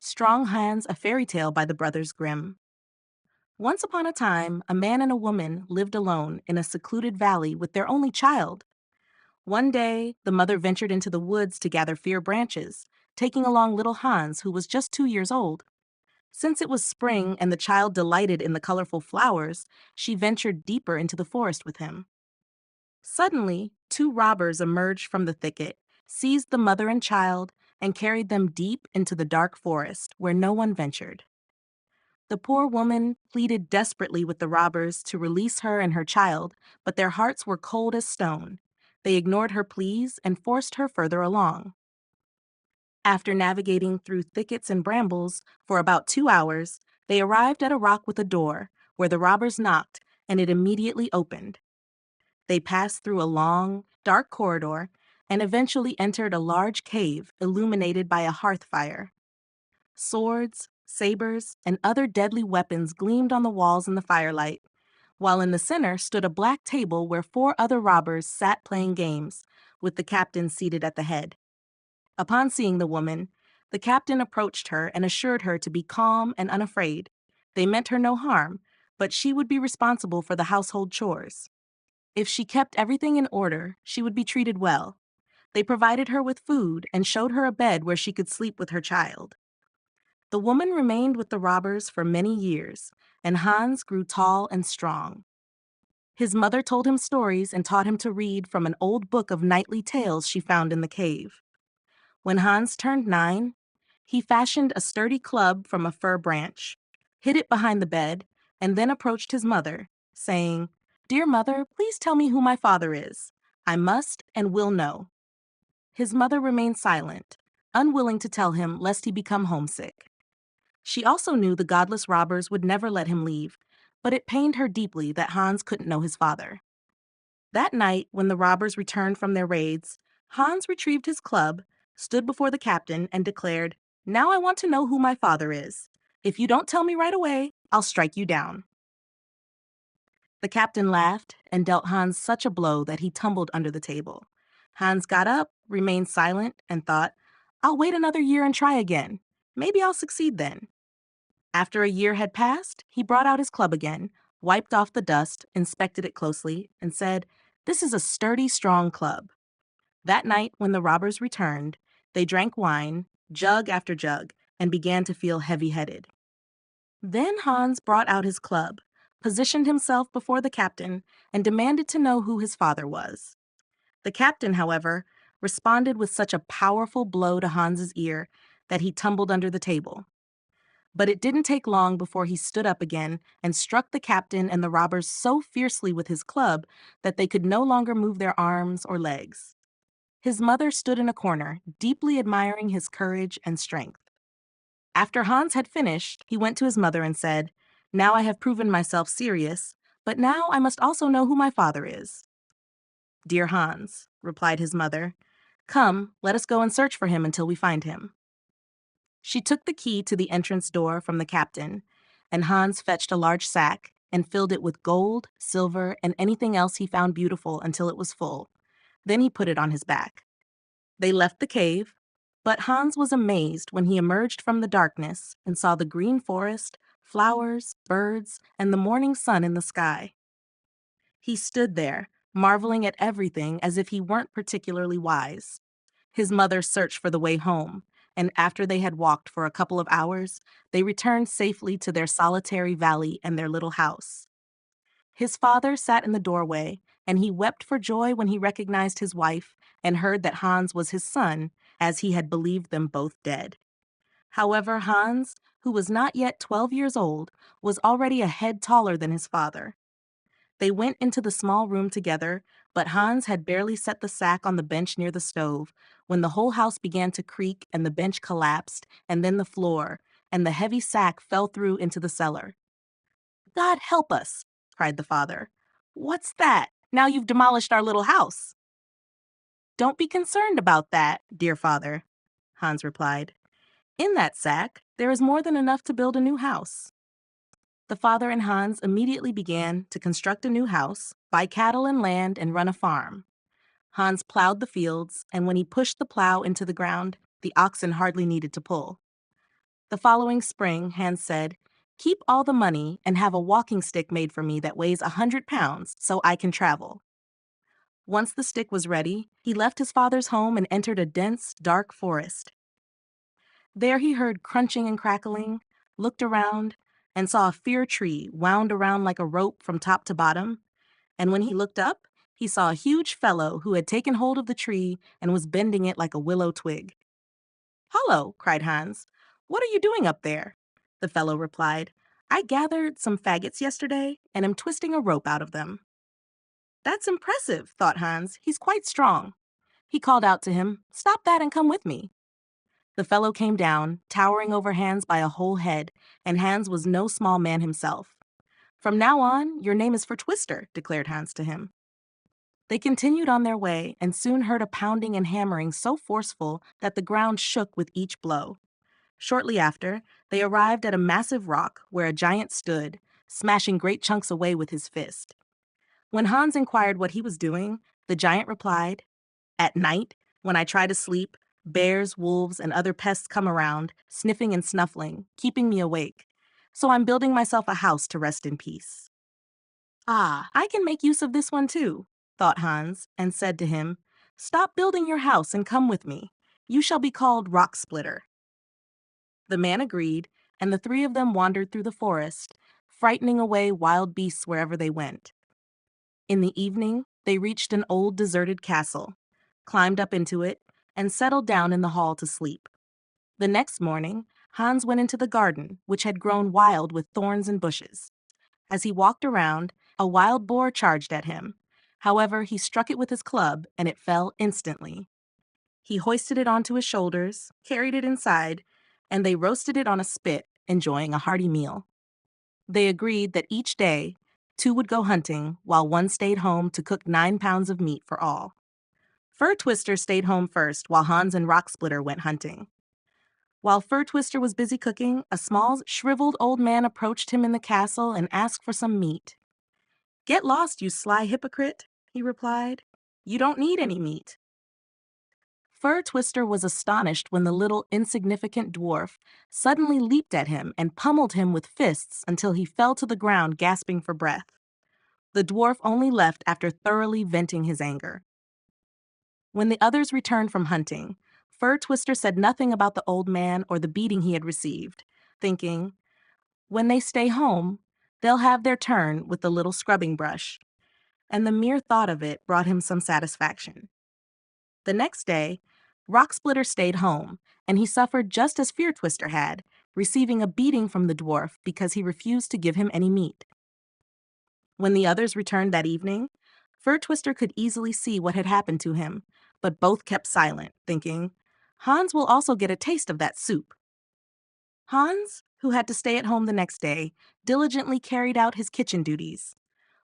Strong Hans, a Fairy Tale by the Brothers Grimm. Once upon a time, a man and a woman lived alone in a secluded valley with their only child. One day, the mother ventured into the woods to gather fir branches, taking along little Hans, who was just 2 years old. Since it was spring and the child delighted in the colorful flowers, she ventured deeper into the forest with him. Suddenly, two robbers emerged from the thicket, seized the mother and child, and carried them deep into the dark forest where no one ventured. The poor woman pleaded desperately with the robbers to release her and her child, but their hearts were cold as stone. They ignored her pleas and forced her further along. After navigating through thickets and brambles for about 2 hours, they arrived at a rock with a door, where the robbers knocked, and it immediately opened. They passed through a long, dark corridor and eventually entered a large cave illuminated by a hearth fire. Swords, sabers, and other deadly weapons gleamed on the walls in the firelight, while in the center stood a black table where 4 other robbers sat playing games, with the captain seated at the head. Upon seeing the woman, the captain approached her and assured her to be calm and unafraid. They meant her no harm, but she would be responsible for the household chores. If she kept everything in order, she would be treated well. They provided her with food and showed her a bed where she could sleep with her child. The woman remained with the robbers for many years, and Hans grew tall and strong. His mother told him stories and taught him to read from an old book of knightly tales she found in the cave. When Hans turned 9, he fashioned a sturdy club from a fir branch, hid it behind the bed, and then approached his mother, saying, "Dear mother, please tell me who my father is. I must and will know." His mother remained silent, unwilling to tell him lest he become homesick. She also knew the godless robbers would never let him leave, but it pained her deeply that Hans couldn't know his father. That night, when the robbers returned from their raids, Hans retrieved his club, stood before the captain, and declared, "Now I want to know who my father is. If you don't tell me right away, I'll strike you down." The captain laughed and dealt Hans such a blow that he tumbled under the table. Hans got up, remained silent, and thought, "I'll wait another year and try again. Maybe I'll succeed then." After a year had passed, he brought out his club again, wiped off the dust, inspected it closely, and said, "This is a sturdy, strong club." That night, when the robbers returned, they drank wine, jug after jug, and began to feel heavy-headed. Then Hans brought out his club, positioned himself before the captain, and demanded to know who his father was. The captain, however, responded with such a powerful blow to Hans's ear that he tumbled under the table. But it didn't take long before he stood up again and struck the captain and the robbers so fiercely with his club that they could no longer move their arms or legs. His mother stood in a corner, deeply admiring his courage and strength. After Hans had finished, he went to his mother and said, "Now I have proven myself serious, but now I must also know who my father is." "Dear Hans," replied his mother, "come, let us go and search for him until we find him." She took the key to the entrance door from the captain, and Hans fetched a large sack and filled it with gold, silver, and anything else he found beautiful until it was full. Then he put it on his back. They left the cave, but Hans was amazed when he emerged from the darkness and saw the green forest, flowers, birds, and the morning sun in the sky. He stood there, marveling at everything as if he weren't particularly wise. His mother searched for the way home, and after they had walked for a couple of hours, they returned safely to their solitary valley and their little house. His father sat in the doorway, and he wept for joy when he recognized his wife and heard that Hans was his son, as he had believed them both dead. However, Hans, who was not yet 12 years old, was already a head taller than his father. They went into the small room together, but Hans had barely set the sack on the bench near the stove when the whole house began to creak and the bench collapsed, and then the floor, and the heavy sack fell through into the cellar. "God help us!" cried the father. "What's that? Now you've demolished our little house." "Don't be concerned about that, dear father," Hans replied. "In that sack, there is more than enough to build a new house." The father and Hans immediately began to construct a new house, buy cattle and land, and run a farm. Hans plowed the fields, and when he pushed the plow into the ground, the oxen hardly needed to pull. The following spring, Hans said, "Keep all the money and have a walking stick made for me that weighs 100 pounds so I can travel." Once the stick was ready, he left his father's home and entered a dense, dark forest. There he heard crunching and crackling, looked around, and saw a fir tree wound around like a rope from top to bottom. And when he looked up, he saw a huge fellow who had taken hold of the tree and was bending it like a willow twig. "Hello," cried Hans. "What are you doing up there?" The fellow replied, "I gathered some faggots yesterday and am twisting a rope out of them." "That's impressive," thought Hans. "He's quite strong." He called out to him, "Stop that and come with me." The fellow came down, towering over Hans by a whole head, and Hans was no small man himself. "From now on, your name is for Twister," declared Hans to him. They continued on their way and soon heard a pounding and hammering so forceful that the ground shook with each blow. Shortly after, they arrived at a massive rock where a giant stood, smashing great chunks away with his fist. When Hans inquired what he was doing, the giant replied, "At night, when I try to sleep, bears, wolves, and other pests come around, sniffing and snuffling, keeping me awake. So I'm building myself a house to rest in peace." "Ah, I can make use of this one too," thought Hans, and said to him, "Stop building your house and come with me. You shall be called Rock Splitter." The man agreed, and the three of them wandered through the forest, frightening away wild beasts wherever they went. In the evening, they reached an old deserted castle, climbed up into it, and settled down in the hall to sleep. The next morning, Hans went into the garden, which had grown wild with thorns and bushes. As he walked around, a wild boar charged at him. However, he struck it with his club, and it fell instantly. He hoisted it onto his shoulders, carried it inside, and they roasted it on a spit, enjoying a hearty meal. They agreed that each day, two would go hunting, while one stayed home to cook 9 pounds of meat for all. Fur Twister stayed home first, while Hans and Rock Splitter went hunting. While Fur Twister was busy cooking, a small, shriveled old man approached him in the castle and asked for some meat. "Get lost, you sly hypocrite," he replied. "You don't need any meat." Fur Twister was astonished when the little, insignificant dwarf suddenly leaped at him and pummeled him with fists until he fell to the ground gasping for breath. The dwarf only left after thoroughly venting his anger. When the others returned from hunting, Fur Twister said nothing about the old man or the beating he had received, thinking, "When they stay home, they'll have their turn with the little scrubbing brush." And the mere thought of it brought him some satisfaction. The next day, Rock Splitter stayed home, and he suffered just as Fear Twister had, receiving a beating from the dwarf because he refused to give him any meat. When the others returned that evening, Fur Twister could easily see what had happened to him, but both kept silent, thinking, "Hans will also get a taste of that soup." Hans, who had to stay at home the next day, diligently carried out his kitchen duties.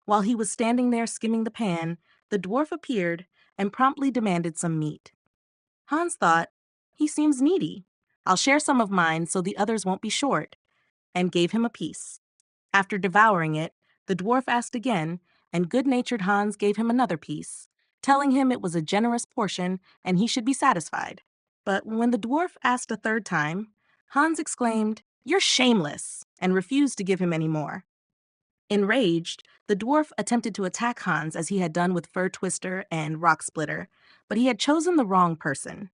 While he was standing there skimming the pan, the dwarf appeared and promptly demanded some meat. Hans thought, "He seems needy. I'll share some of mine so the others won't be short," and gave him a piece. After devouring it, the dwarf asked again, and good-natured Hans gave him another piece, telling him it was a generous portion and he should be satisfied. But when the dwarf asked a third time, Hans exclaimed, "You're shameless," and refused to give him any more. Enraged, the dwarf attempted to attack Hans as he had done with Fur Twister and Rock Splitter, but he had chosen the wrong person.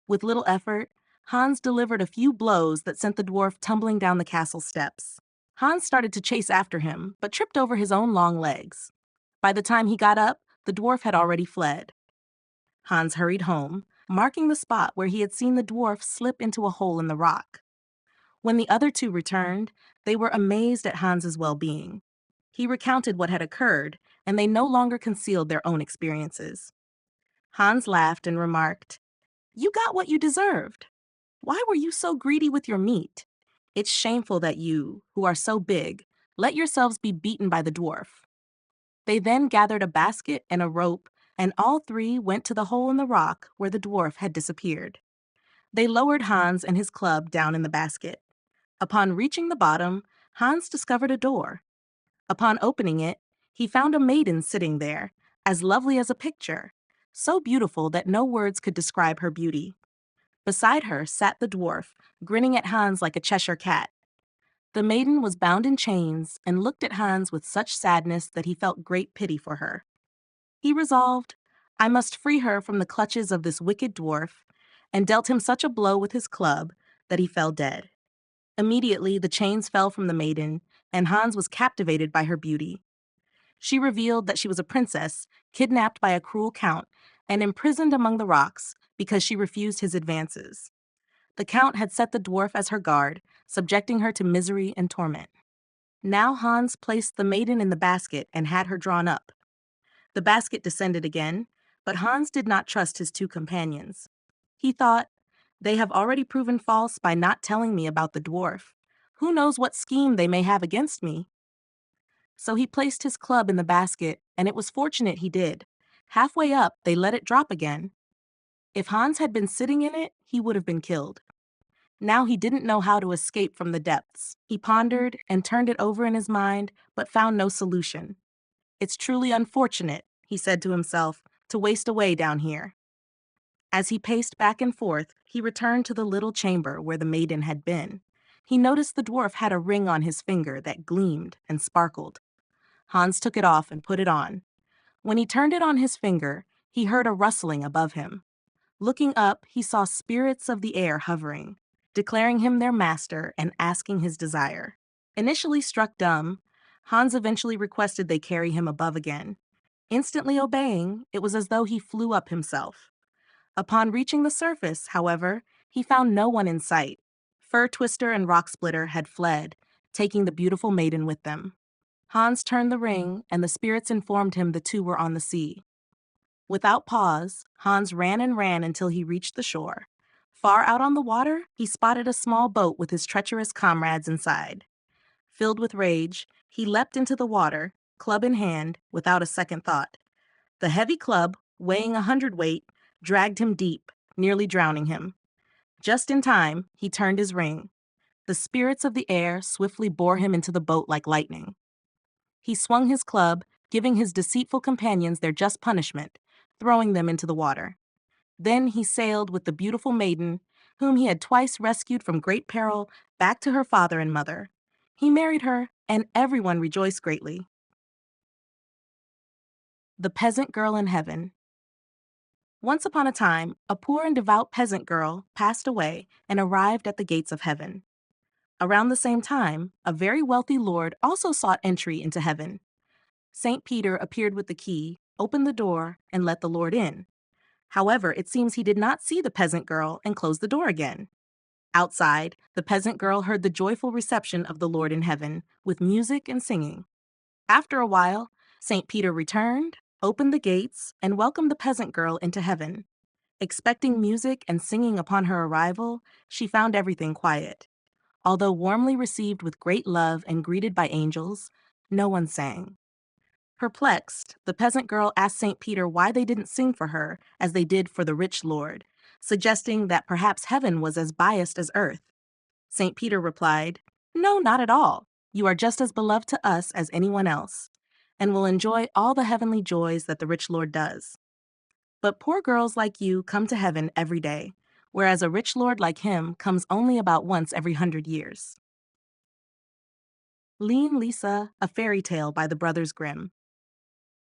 With little effort, Hans delivered a few blows that sent the dwarf tumbling down the castle steps. Hans started to chase after him, but tripped over his own long legs. By the time he got up, the dwarf had already fled. Hans hurried home, marking the spot where he had seen the dwarf slip into a hole in the rock. When the other two returned, they were amazed at Hans's well-being. He recounted what had occurred, and they no longer concealed their own experiences. Hans laughed and remarked, "You got what you deserved. Why were you so greedy with your meat? It's shameful that you, who are so big, let yourselves be beaten by the dwarf." They then gathered a basket and a rope, and all three went to the hole in the rock where the dwarf had disappeared. They lowered Hans and his club down in the basket. Upon reaching the bottom, Hans discovered a door. Upon opening it, he found a maiden sitting there, as lovely as a picture, so beautiful that no words could describe her beauty. Beside her sat the dwarf, grinning at Hans like a Cheshire cat. The maiden was bound in chains and looked at Hans with such sadness that he felt great pity for her. He resolved, I must free her from the clutches of this wicked dwarf, and dealt him such a blow with his club that he fell dead. Immediately the chains fell from the maiden, and Hans was captivated by her beauty. She revealed that she was a princess, kidnapped by a cruel count, and imprisoned among the rocks because she refused his advances. The count had set the dwarf as her guard, subjecting her to misery and torment. Now Hans placed the maiden in the basket and had her drawn up. The basket descended again, but Hans did not trust his two companions. He thought, they have already proven false by not telling me about the dwarf. Who knows what scheme they may have against me? So he placed his club in the basket, and it was fortunate he did. Halfway up, they let it drop again. If Hans had been sitting in it, he would have been killed. Now he didn't know how to escape from the depths. He pondered and turned it over in his mind, but found no solution. It's truly unfortunate, he said to himself, to waste away down here. As he paced back and forth, he returned to the little chamber where the maiden had been. He noticed the dwarf had a ring on his finger that gleamed and sparkled. Hans took it off and put it on. When he turned it on his finger, he heard a rustling above him. Looking up, he saw spirits of the air hovering, declaring him their master and asking his desire. Initially struck dumb, Hans eventually requested they carry him above again. Instantly obeying, it was as though he flew up himself. Upon reaching the surface, however, he found no one in sight. Fur Twister and Rock Splitter had fled, taking the beautiful maiden with them. Hans turned the ring, and the spirits informed him the two were on the sea. Without pause, Hans ran and ran until he reached the shore. Far out on the water, he spotted a small boat with his treacherous comrades inside. Filled with rage, he leapt into the water, club in hand, without a second thought. The heavy club, weighing 100 weight, dragged him deep, nearly drowning him. Just in time, he turned his ring. The spirits of the air swiftly bore him into the boat like lightning. He swung his club, giving his deceitful companions their just punishment, throwing them into the water. Then he sailed with the beautiful maiden, whom he had twice rescued from great peril, back to her father and mother. He married her, and everyone rejoiced greatly. The Peasant Girl in Heaven. Once upon a time, a poor and devout peasant girl passed away and arrived at the gates of heaven. Around the same time, a very wealthy lord also sought entry into heaven. St. Peter appeared with the key, opened the door, and let the Lord in. However, it seems he did not see the peasant girl and closed the door again. Outside, the peasant girl heard the joyful reception of the Lord in heaven, with music and singing. After a while, St. Peter returned, opened the gates, and welcomed the peasant girl into heaven. Expecting music and singing upon her arrival, she found everything quiet. Although warmly received with great love and greeted by angels, no one sang. Perplexed, the peasant girl asked St. Peter why they didn't sing for her as they did for the rich lord, suggesting that perhaps heaven was as biased as earth. St. Peter replied, "No, not at all. You are just as beloved to us as anyone else, and will enjoy all the heavenly joys that the rich lord does. But poor girls like you come to heaven every day, whereas a rich lord like him comes only about once every 100 years." Lean Lisa, a Fairy Tale by the Brothers Grimm.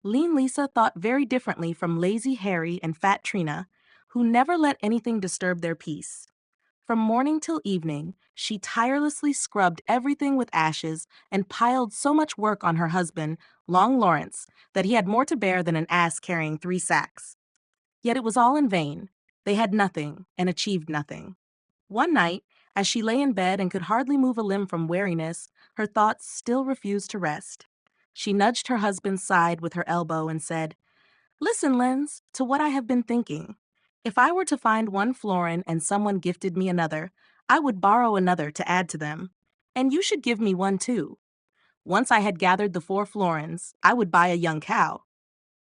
Lean Lisa thought very differently from Lazy Harry and Fat Trina, who never let anything disturb their peace. From morning till evening, she tirelessly scrubbed everything with ashes and piled so much work on her husband, Long Lawrence, that he had more to bear than an ass carrying 3 sacks. Yet it was all in vain. They had nothing and achieved nothing. One night, as she lay in bed and could hardly move a limb from weariness, her thoughts still refused to rest. She nudged her husband's side with her elbow and said, "Listen, Lenz, to what I have been thinking. If I were to find 1 florin and someone gifted me another, I would borrow another to add to them. And you should give me one too. Once I had gathered the 4 florins, I would buy a young cow."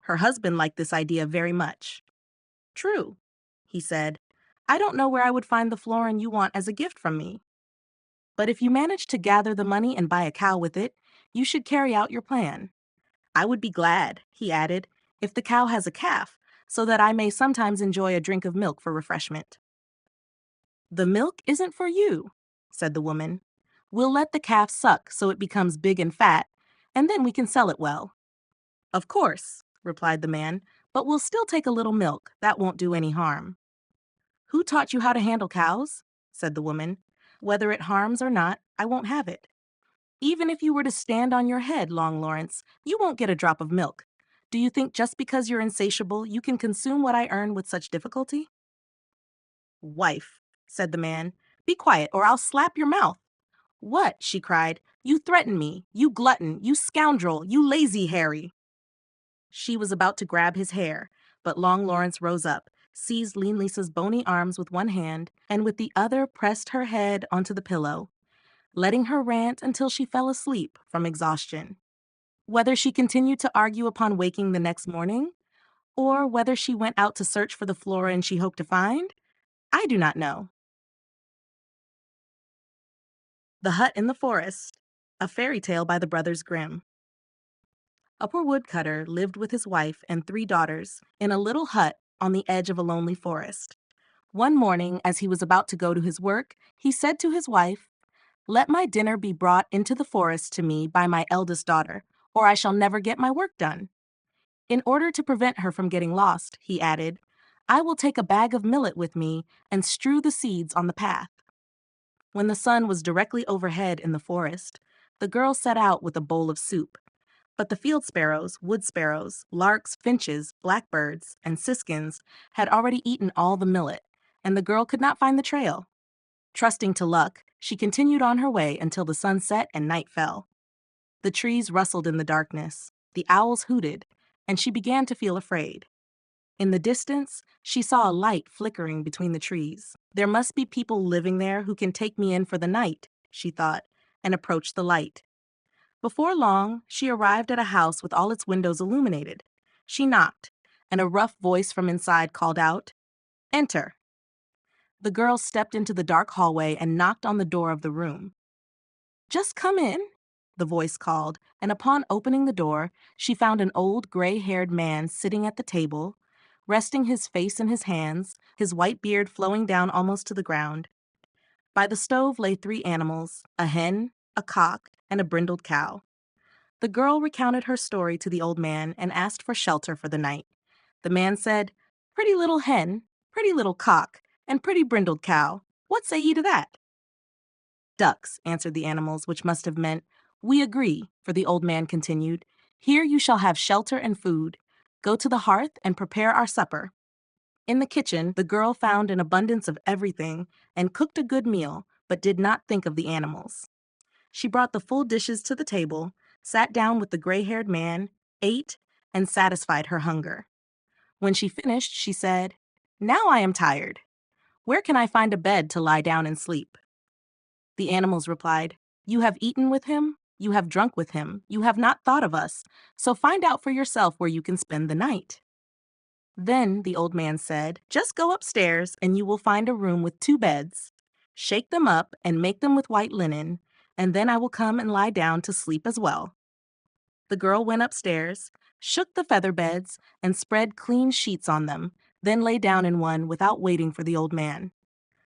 Her husband liked this idea very much. "True," he said. "I don't know where I would find the florin you want as a gift from me. But if you manage to gather the money and buy a cow with it, you should carry out your plan. I would be glad," he added, "if the cow has a calf, so that I may sometimes enjoy a drink of milk for refreshment." "The milk isn't for you," said the woman. "We'll let the calf suck so it becomes big and fat, and then we can sell it well." "Of course," replied the man, "but we'll still take a little milk. That won't do any harm." "Who taught you how to handle cows?" said the woman. "Whether it harms or not, I won't have it." "Even if you were to stand on your head, Long Lawrence, you won't get a drop of milk. Do you think just because you're insatiable, you can consume what I earn with such difficulty?" "Wife," said the man, "be quiet or I'll slap your mouth." "What?" she cried. "You threaten me, you glutton, you scoundrel, you lazy Harry." She was about to grab his hair, but Long Lawrence rose up, seized Lean Lisa's bony arms with one hand, and with the other pressed her head onto the pillow, letting her rant until she fell asleep from exhaustion. Whether she continued to argue upon waking the next morning, or whether she went out to search for the Florin she hoped to find, I do not know. The Hut in the Forest, a fairy tale by the Brothers Grimm. A poor woodcutter lived with his wife and 3 daughters in a little hut on the edge of a lonely forest. One morning, as he was about to go to his work, he said to his wife, "Let my dinner be brought into the forest to me by my eldest daughter, or I shall never get my work done." In order to prevent her from getting lost, he added, "I will take a bag of millet with me and strew the seeds on the path." When the sun was directly overhead in the forest, the girl set out with a bowl of soup. But the field sparrows, wood sparrows, larks, finches, blackbirds, and siskins had already eaten all the millet, and the girl could not find the trail. Trusting to luck, she continued on her way until the sun set and night fell. The trees rustled in the darkness, the owls hooted, and she began to feel afraid. In the distance, she saw a light flickering between the trees. "There must be people living there who can take me in for the night," she thought, and approached the light. Before long, she arrived at a house with all its windows illuminated. She knocked, and a rough voice from inside called out, "Enter." The girl stepped into the dark hallway and knocked on the door of the room. "Just come in," the voice called, and upon opening the door, she found an old gray-haired man sitting at the table, resting his face in his hands, his white beard flowing down almost to the ground. By the stove lay 3 animals, a hen, a cock, and a brindled cow. The girl recounted her story to the old man and asked for shelter for the night. The man said, "Pretty little hen, pretty little cock, and pretty brindled cow, what say ye to that?" "Ducks," answered the animals, which must have meant, "We agree," for the old man continued, "Here you shall have shelter and food. Go to the hearth and prepare our supper." In the kitchen, the girl found an abundance of everything and cooked a good meal, but did not think of the animals. She brought the full dishes to the table, sat down with the gray-haired man, ate, and satisfied her hunger. When she finished, she said, "Now I am tired. Where can I find a bed to lie down and sleep?" The animals replied, "You have eaten with him, you have drunk with him, you have not thought of us, so find out for yourself where you can spend the night." Then the old man said, "Just go upstairs and you will find a room with 2 beds. Shake them up and make them with white linen, and then I will come and lie down to sleep as well." The girl went upstairs, shook the feather beds, and spread clean sheets on them, then lay down in one without waiting for the old man.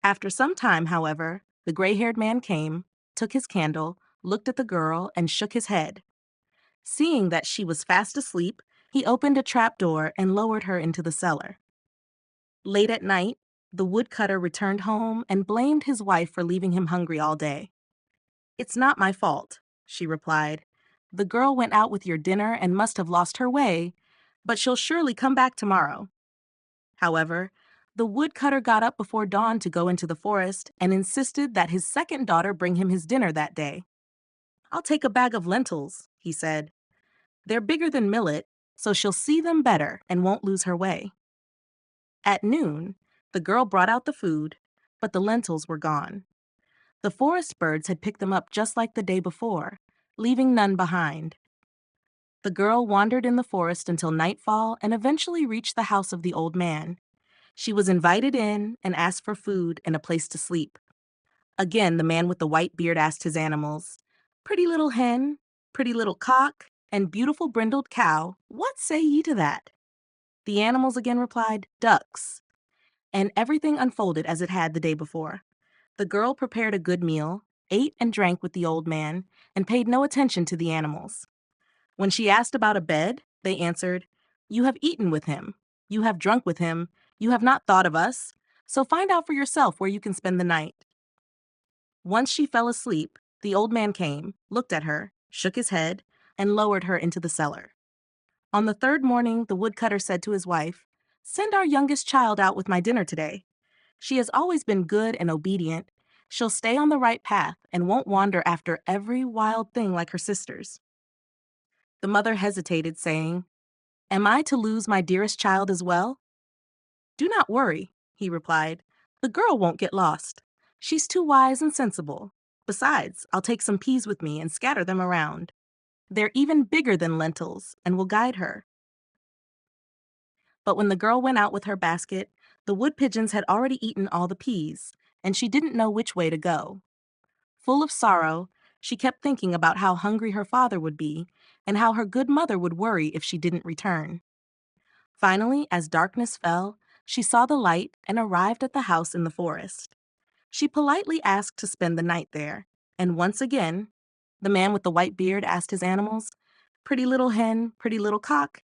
After some time, however, the gray-haired man came, took his candle, looked at the girl, and shook his head. Seeing that she was fast asleep, he opened a trap door and lowered her into the cellar. Late at night, the woodcutter returned home and blamed his wife for leaving him hungry all day. "It's not my fault," she replied. "The girl went out with your dinner and must have lost her way, but she'll surely come back tomorrow." However, the woodcutter got up before dawn to go into the forest and insisted that his second daughter bring him his dinner that day. "I'll take a bag of lentils," he said. "They're bigger than millet, so she'll see them better and won't lose her way." At noon, the girl brought out the food, but the lentils were gone. The forest birds had picked them up just like the day before, leaving none behind. The girl wandered in the forest until nightfall and eventually reached the house of the old man. She was invited in and asked for food and a place to sleep. Again, the man with the white beard asked his animals, "Pretty little hen, pretty little cock, and beautiful brindled cow, what say ye to that?" The animals again replied, "Ducks." and everything unfolded as it had the day before. The girl prepared a good meal, ate and drank with the old man, and paid no attention to the animals. When she asked about a bed, they answered, "You have eaten with him. You have drunk with him. You have not thought of us. So find out for yourself where you can spend the night." Once she fell asleep, the old man came, looked at her, shook his head, and lowered her into the cellar. On the third morning, the woodcutter said to his wife, "Send our youngest child out with my dinner today. She has always been good and obedient. She'll stay on the right path and won't wander after every wild thing like her sisters." The mother hesitated, saying, "Am I to lose my dearest child as well?" "Do not worry," he replied. "The girl won't get lost. She's too wise and sensible. Besides, I'll take some peas with me and scatter them around. They're even bigger than lentils and will guide her." But when the girl went out with her basket, the wood pigeons had already eaten all the peas, and she didn't know which way to go. Full of sorrow, she kept thinking about how hungry her father would be and how her good mother would worry if she didn't return. Finally, as darkness fell, she saw the light and arrived at the house in the forest. She politely asked to spend the night there, and once again, the man with the white beard asked his animals, "Pretty little hen, pretty little cock,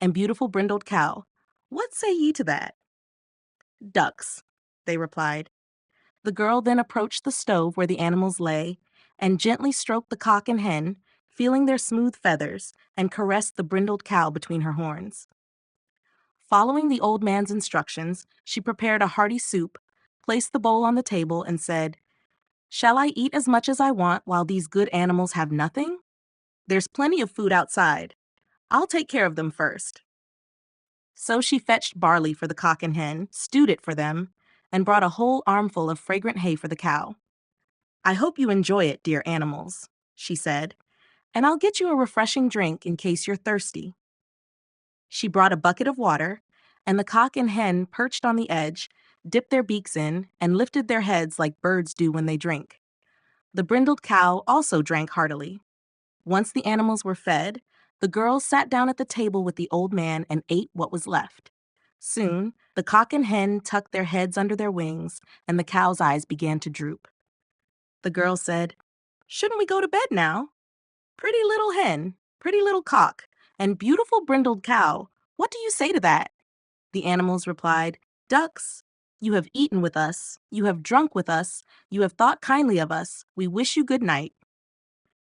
and beautiful brindled cow, what say ye to that?" "Ducks," they replied. The girl then approached the stove where the animals lay and gently stroked the cock and hen, feeling their smooth feathers, and caressed the brindled cow between her horns. Following the old man's instructions, she prepared a hearty soup, placed the bowl on the table, and said, "Shall I eat as much as I want while these good animals have nothing? There's plenty of food outside. I'll take care of them first." So she fetched barley for the cock and hen, stewed it for them, and brought a whole armful of fragrant hay for the cow. "I hope you enjoy it, dear animals," she said, "and I'll get you a refreshing drink in case you're thirsty." She brought a bucket of water, and the cock and hen perched on the edge, dipped their beaks in, and lifted their heads like birds do when they drink. The brindled cow also drank heartily. Once the animals were fed, the girls sat down at the table with the old man and ate what was left. Soon, the cock and hen tucked their heads under their wings, and the cow's eyes began to droop. The girl said, "Shouldn't we go to bed now? Pretty little hen, pretty little cock, and beautiful brindled cow, what do you say to that?" The animals replied, "Ducks, you have eaten with us, you have drunk with us, you have thought kindly of us, we wish you good night."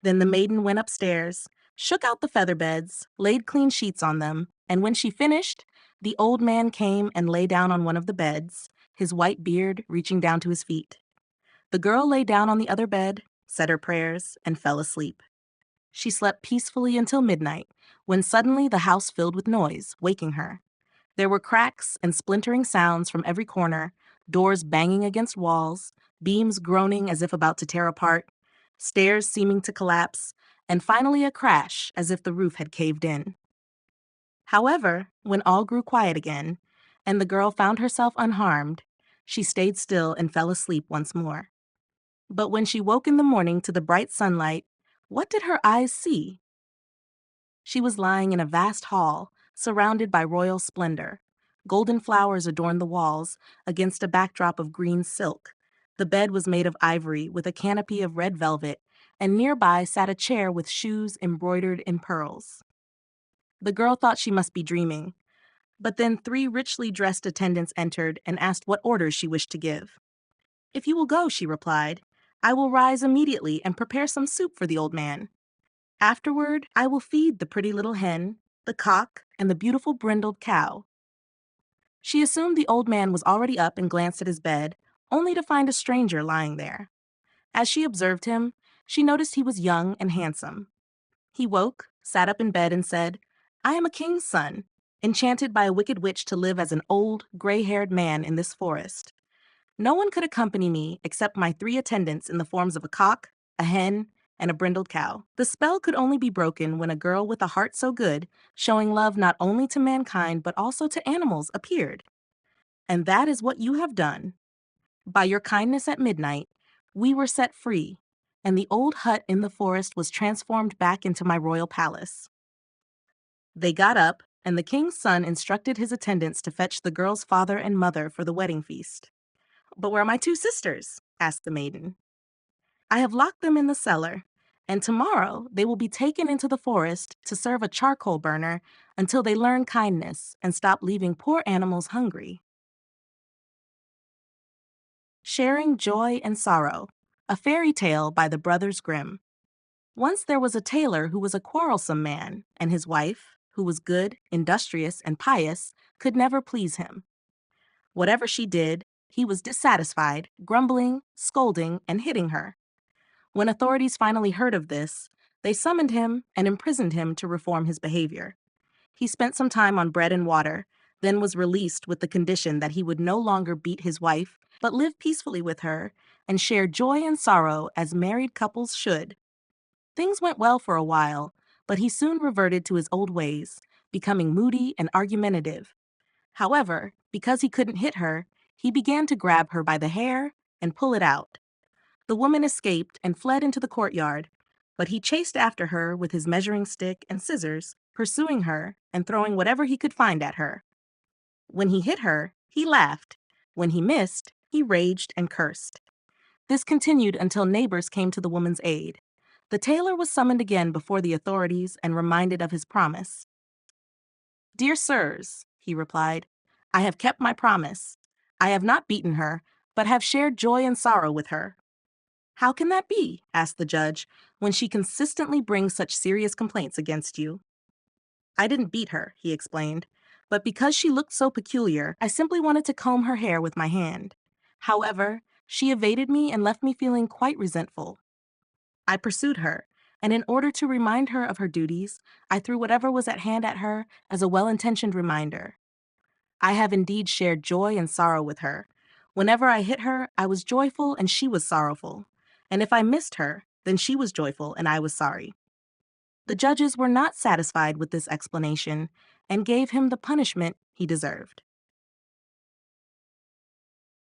Then the maiden went upstairs, shook out the feather beds, laid clean sheets on them, and when she finished, the old man came and lay down on one of the beds, his white beard reaching down to his feet. The girl lay down on the other bed, said her prayers, and fell asleep. She slept peacefully until midnight, when suddenly the house filled with noise, waking her. There were cracks and splintering sounds from every corner, doors banging against walls, beams groaning as if about to tear apart, stairs seeming to collapse, and finally a crash as if the roof had caved in. However, when all grew quiet again, and the girl found herself unharmed, she stayed still and fell asleep once more. But when she woke in the morning to the bright sunlight, what did her eyes see? She was lying in a vast hall, surrounded by royal splendor. Golden flowers adorned the walls, against a backdrop of green silk. The bed was made of ivory, with a canopy of red velvet, and nearby sat a chair with shoes embroidered in pearls. The girl thought she must be dreaming, but then 3 richly dressed attendants entered and asked what orders she wished to give. "If you will go," she replied, "I will rise immediately and prepare some soup for the old man. Afterward, I will feed the pretty little hen, the cock, and the beautiful brindled cow." She assumed the old man was already up and glanced at his bed, only to find a stranger lying there. As she observed him, she noticed he was young and handsome. He woke, sat up in bed, and said, "I am a king's son, enchanted by a wicked witch to live as an old, gray-haired man in this forest. No one could accompany me except my 3 attendants in the forms of a cock, a hen, and a brindled cow. The spell could only be broken when a girl with a heart so good, showing love not only to mankind but also to animals, appeared. And that is what you have done. By your kindness at midnight, we were set free, and the old hut in the forest was transformed back into my royal palace." They got up, and the king's son instructed his attendants to fetch the girl's father and mother for the wedding feast. "But where are my two sisters?" asked the maiden. "I have locked them in the cellar, and tomorrow they will be taken into the forest to serve a charcoal burner until they learn kindness and stop leaving poor animals hungry." Sharing Joy and Sorrow, a fairy tale by the Brothers Grimm. Once there was a tailor who was a quarrelsome man, and his wife, who was good, industrious, and pious, could never please him. Whatever she did, he was dissatisfied, grumbling, scolding, and hitting her. When authorities finally heard of this, they summoned him and imprisoned him to reform his behavior. He spent some time on bread and water, then was released with the condition that he would no longer beat his wife, but live peacefully with her and share joy and sorrow as married couples should. Things went well for a while, but he soon reverted to his old ways, becoming moody and argumentative. However, because he couldn't hit her, he began to grab her by the hair and pull it out. The woman escaped and fled into the courtyard, but he chased after her with his measuring stick and scissors, pursuing her and throwing whatever he could find at her. When he hit her, he laughed. When he missed, he raged and cursed. This continued until neighbors came to the woman's aid. The tailor was summoned again before the authorities and reminded of his promise. "Dear sirs," he replied, "I have kept my promise. I have not beaten her, but have shared joy and sorrow with her." "How can that be?" asked the judge, "when she consistently brings such serious complaints against you?" "I didn't beat her," he explained, "but because she looked so peculiar, I simply wanted to comb her hair with my hand. However, she evaded me and left me feeling quite resentful. I pursued her, and in order to remind her of her duties, I threw whatever was at hand at her as a well-intentioned reminder. I have indeed shared joy and sorrow with her. Whenever I hit her, I was joyful and she was sorrowful. And if I missed her, then she was joyful and I was sorry." The judges were not satisfied with this explanation and gave him the punishment he deserved.